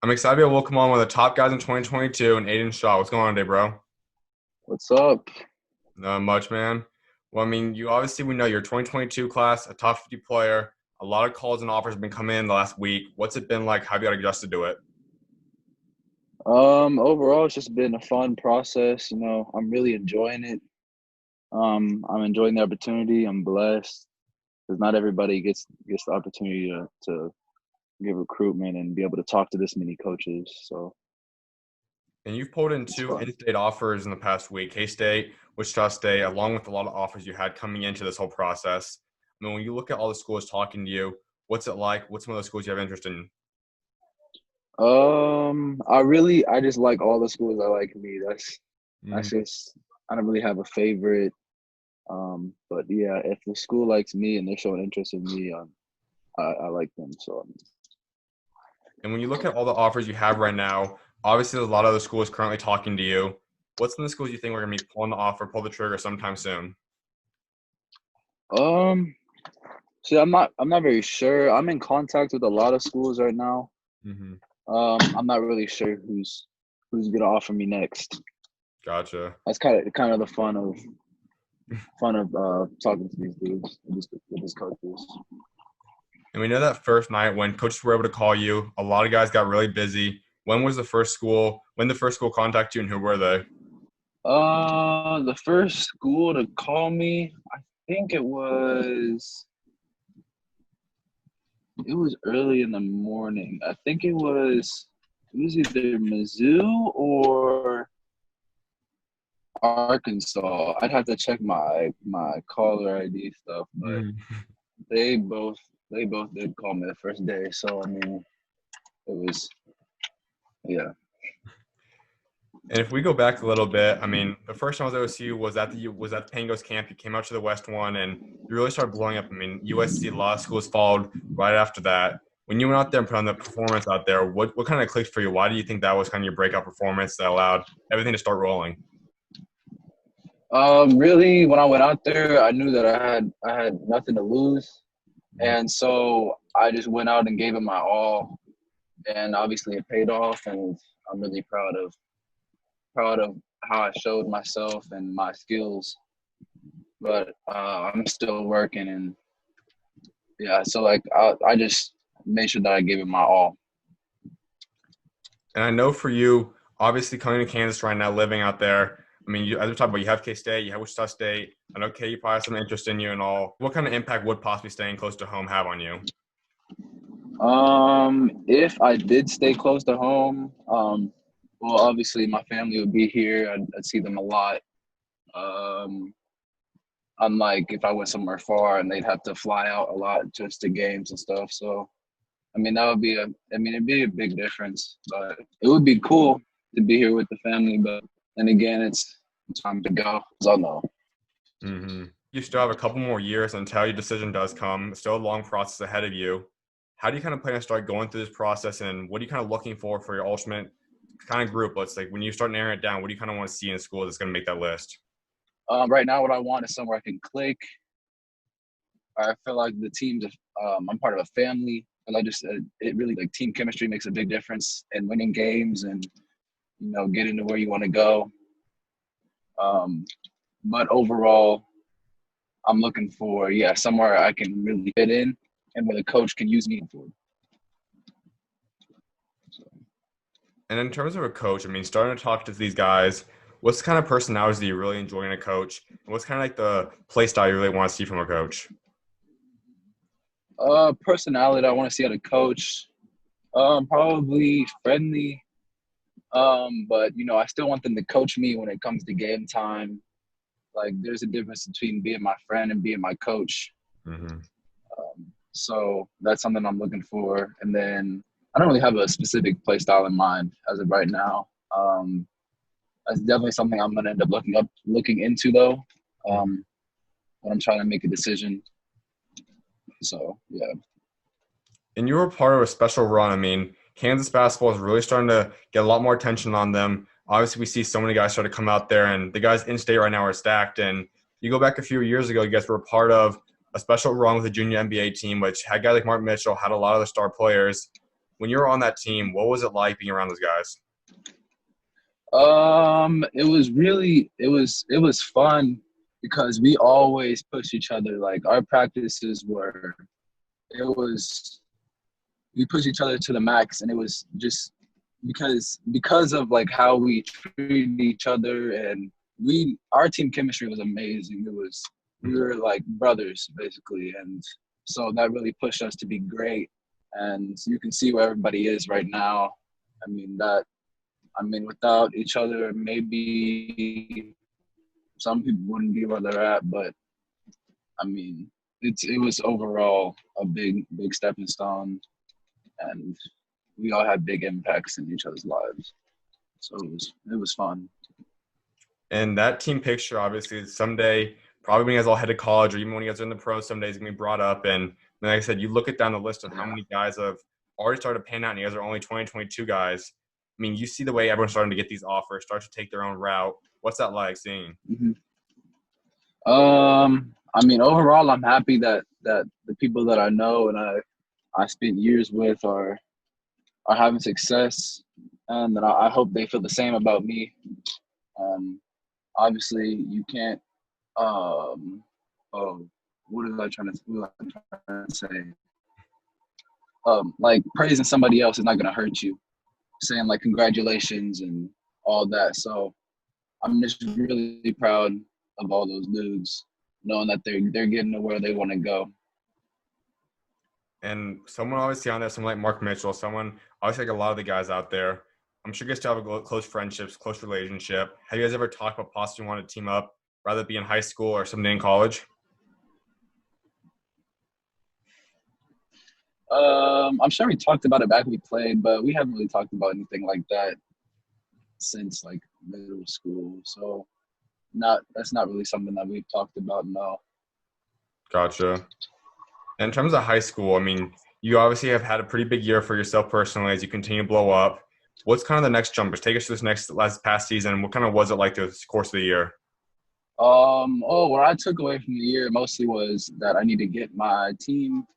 I'm excited to be able to welcome on one of the top guys in 2022 and Aidan Shaw. What's going on today, bro? What's up? Not much, man. Well, I mean, we know you're a 2022 class, a top 50 player. A lot of calls and offers have been coming in the last week. What's it been like? How have you got adjusted to it? Overall, it's just been a fun process. I'm really enjoying it. I'm enjoying the opportunity. I'm blessed because not everybody gets the opportunity to give recruitment and be able to talk to this many coaches. So And you've pulled in it's two fun. in-state offers in the past week, K-State, Wichita State, along with a lot of offers you had coming into this whole process. I mean, when you look at all the schools talking to you, what's it like? What's some of those schools you have interest in? I just like all the schools that like me. That's Mhm. just I don't really have a favorite. But yeah, if the school likes me and they're showing interest in me, I like them. So And when you look at all the offers you have right now, obviously there's a lot of the schools currently talking to you. What's some of the schools you think we're going to be pulling the offer, pull the trigger sometime soon? um, see, I'm not very sure. I'm in contact with a lot of schools right now. Hmm. I'm not really sure who's gonna offer me next. Gotcha. That's kind of the fun of talking to these dudes, with these coaches. And we know that first night when coaches were able to call you, a lot of guys got really busy. When the first school contacted you and who were they? The first school to call me, I think it was early in the morning. I think it was either Mizzou or Arkansas. I'd have to check my caller ID stuff, but Mhm. they both they both did call me the first day. So I mean, it was yeah. And if we go back a little bit, I mean, the first time I was at OSU was at the Pangos Camp. You came out to the West one, and you really started blowing up. I mean, USC Law Schools followed right after that. When you went out there and put on the performance out there, what kind of clicked for you? Why do you think that was kind of your breakout performance that allowed everything to start rolling? Really, when I went out there, I knew that I had nothing to lose, Mhm. and so I just went out and gave it my all, and obviously it paid off, and I'm really proud of how I showed myself and my skills. But I'm still working, and yeah, so like I just made sure that I gave it my all. And I know for you, obviously coming to Kansas right now, living out there. I mean, as we talked about, you have K State, you have Wichita State. I know KU probably has some interest in you and all. What kind of impact would possibly staying close to home have on you? If I did stay close to home, well, obviously my family would be here. I'd see them a lot. Um, Unlike if I went somewhere far and they'd have to fly out a lot just to games and stuff. So, I mean, it'd be a big difference, but it would be cool to be here with the family. But then again, it's time to go. So, I know. Hmm. You still have a couple more years until your decision does come. It's still a long process ahead of you. How do you kind of plan to start going through this process, and what are you kind of looking for your ultimate kind of group? Let's like when you start narrowing it down, what do you kind of want to see in a school that's going to make that list? Right now, what I want is somewhere I can click. I feel like I'm part of a family. And I just, it really like team chemistry makes a big difference in winning games and, getting to where you want to go. Um, but overall, I'm looking for, yeah, somewhere I can really fit in and where the coach can use me for. So, And in terms of a coach, I mean, starting to talk to these guys, what's the kind of personalities that you really enjoy in a coach? And what's kind of like the play style you really want to see from a coach? personality that I want to see out of coach, probably friendly. But I still want them to coach me when it comes to game time. Like, there's a difference between being my friend and being my coach. Hmm. So that's something I'm looking for. And then I don't really have a specific play style in mind as of right now. That's definitely something I'm gonna end up looking into though. Hmm. Um, when I'm trying to make a decision. So yeah. And you were part of a special run. I mean, Kansas basketball is really starting to get a lot more attention on them. Obviously, we see so many guys start to come out there, and the guys in state right now are stacked. And you go back a few years ago, you guys were a part of a special run with the junior NBA team, which had guys like Mark Mitchell, had a lot of the star players. when you were on that team, what was it like being around those guys? It was fun because we always push each other. Like our practices were, it was we push each other to the max, and it was just because of like how we treat each other, and our team chemistry was amazing. We were like brothers basically, and so that really pushed us to be great. And you can see where everybody is right now. Without each other, maybe some people wouldn't be where they're at, but it was overall a big stepping stone, and we all had big impacts in each other's lives. So it was fun. And that team picture, obviously, someday, probably when you guys all head to college or even when you guys are in the pros, someday is going to be brought up. And like I said, you look it down the list of how many guys have already started to pan out, and you guys are only 2022 guys. I mean, you see the way everyone's starting to get these offers, start to take their own route. What's that like seeing? Mm-hmm. Overall, I'm happy that the people that I know and I spent years with are having success, and that I hope they feel the same about me. Obviously, you can't. Oh, what was I trying to say? Like praising somebody else is not gonna hurt you. Saying like congratulations and all that. So I'm just really proud of all those dudes, knowing that they're getting to where they want to go. And someone obviously on there, someone like Mark Mitchell, someone obviously like a lot of the guys out there. I'm sure you guys still have a close friendships, close relationship. Have you guys ever talked about possibly wanting to team up, rather it be in high school or someday in college? I'm sure we talked about it back when we played, but we haven't really talked about anything like that since like middle school. So that's not really something that we've talked about. No. Gotcha. And in terms of high school, I mean, you obviously have had a pretty big year for yourself personally as you continue to blow up. What's kind of the next jumpers? Take us to this last past season. What kind of was it like the course of the year? What I took away from the year mostly was that I need to get my team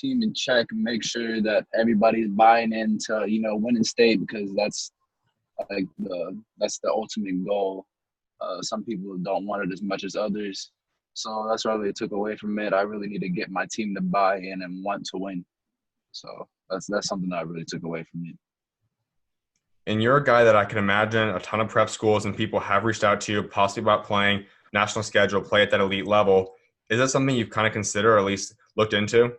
in check and make sure that everybody's buying into, winning state, because that's like that's the ultimate goal. Some people don't want it as much as others. So that's what I really took away from it. I really need to get my team to buy in and want to win. So that's something that I really took away from it. And you're a guy that I can imagine a ton of prep schools and people have reached out to you possibly about playing national schedule, play at that elite level. Is that something you've kind of considered or at least looked into?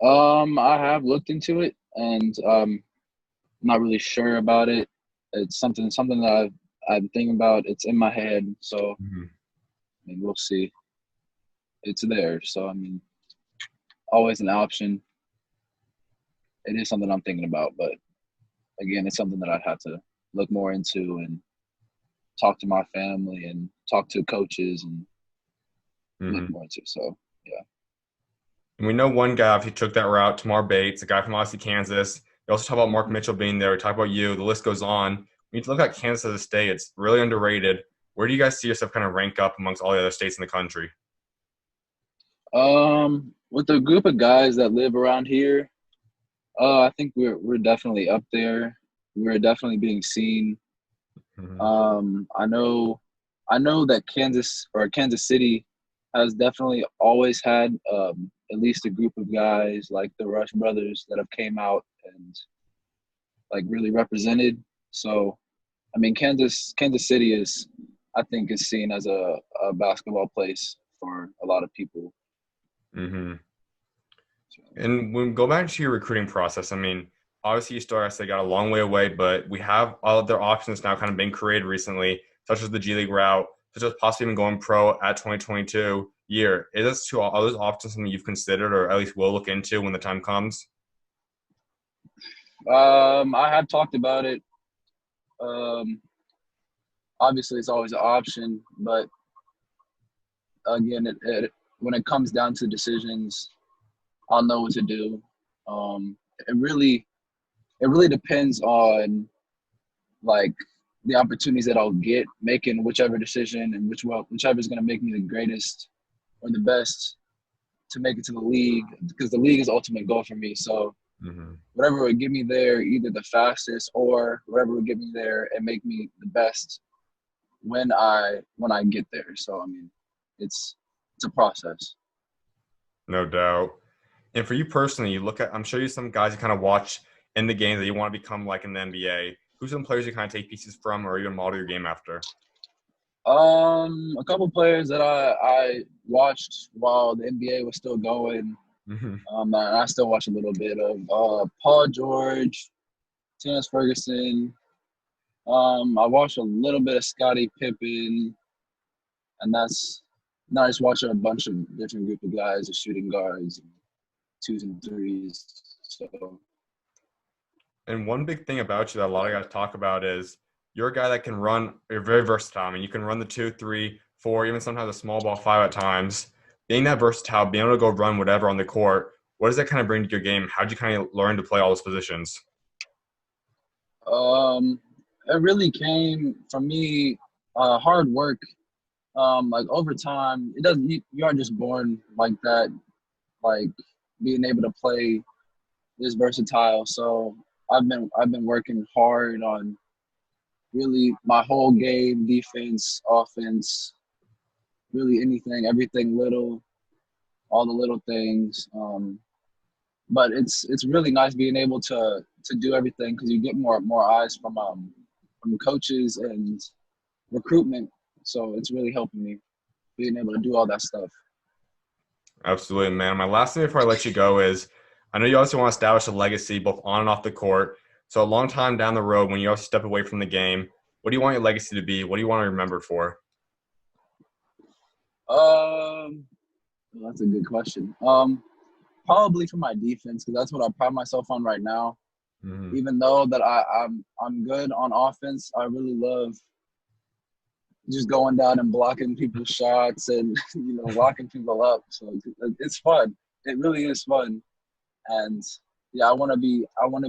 I have looked into it, and I'm not really sure about it. It's something that I'm thinking about. It's in my head, so Mhm. we'll see. It's there, so always an option. It is something I'm thinking about, but again, it's something that I'd have to look more into and talk to my family and talk to coaches and look Mhm. more into. So yeah. And we know one guy, if he took that route, Tamar Bates, a guy from obviously Kansas. We also talk about Mark Mitchell being there. We talk about you. The list goes on. When you look at Kansas as a state, it's really underrated. Where do you guys see yourself kind of rank up amongst all the other states in the country? With the group of guys that live around here, I think we're definitely up there. We're definitely being seen. Mhm. I know that Kansas City has definitely always had at least a group of guys like the Rush brothers that have came out and like really represented. So Kansas City I think is seen as a basketball place for a lot of people. Mhm. And when we go back to your recruiting process, I mean, obviously you still, I say, got a long way away, but we have all other options now kind of been created recently, such as the G League route, such as possibly even going pro at 2022 year. Is this two are those options something you've considered or at least will look into when the time comes? I have talked about it. Um, Obviously, it's always an option, but again, when it comes down to decisions, I'll know what to do. Um, it really depends on like the opportunities that I'll get making whichever decision, and whichever is going to make me the greatest or the best to make it to the league, because the league is the ultimate goal for me. So whatever would get me there either the fastest or whatever would get me there and make me the best when I get there. So I mean, it's a process. No doubt. And for you personally, you look at, I'm sure you some guys you kind of watch in the game that you want to become like in the NBA. Who's some players you kind of take pieces from or even model your game after? A couple players that I watched while the NBA was still going. Hmm. And I still watch a little bit of Paul George, Terrence Ferguson. I watched a little bit of Scottie Pippen, and that's now I just watch a bunch of different group of guys, the shooting guards, and twos and threes. So And one big thing about you that a lot of guys talk about is you're a guy that can run. You're very versatile. I mean, you can run the 2, 3, 4, even sometimes a small ball 5 at times. Being that versatile, being able to go run whatever on the court, what does that kind of bring to your game? How'd you kind of learn to play all those positions? um, it really came from me, hard work. Like over time, it doesn't. You aren't just born like that. Like being able to play this versatile. So I've been working hard on really my whole game, defense, offense, really anything, everything little, all the little things. But it's really nice being able to do everything because you get more eyes from coaches and recruitment. So it's really helping me being able to do all that stuff. Absolutely, man. My last thing before I let you go is I know you also want to establish a legacy both on and off the court. So a long time down the road, when you also step away from the game, what do you want your legacy to be? What do you want to be remembered for? Um, well, that's a good question. Probably for my defense because that's what I pride myself on right now. Mm-hmm. Even though that I'm good on offense, I really love just going down and blocking people's shots and locking people up. So it's fun. It really is fun, and yeah, I want to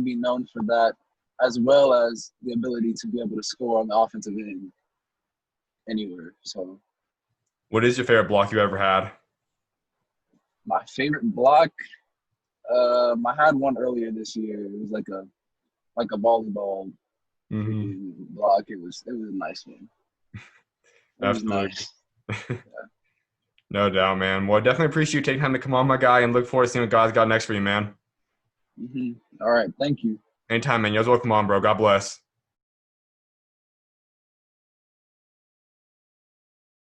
be known for that, as well as the ability to be able to score on the offensive end anywhere. So What is your favorite block you ever had? my favorite block, I had one earlier this year. It was like a volleyball Mm-hmm. freaking block. It was a nice one. It was Absolutely. nice. No doubt, man. Well, I definitely appreciate you taking time to come on, my guy, and look forward to seeing what God's got next for you, man. All right, thank you. Anytime, man. You're welcome on, bro. God bless.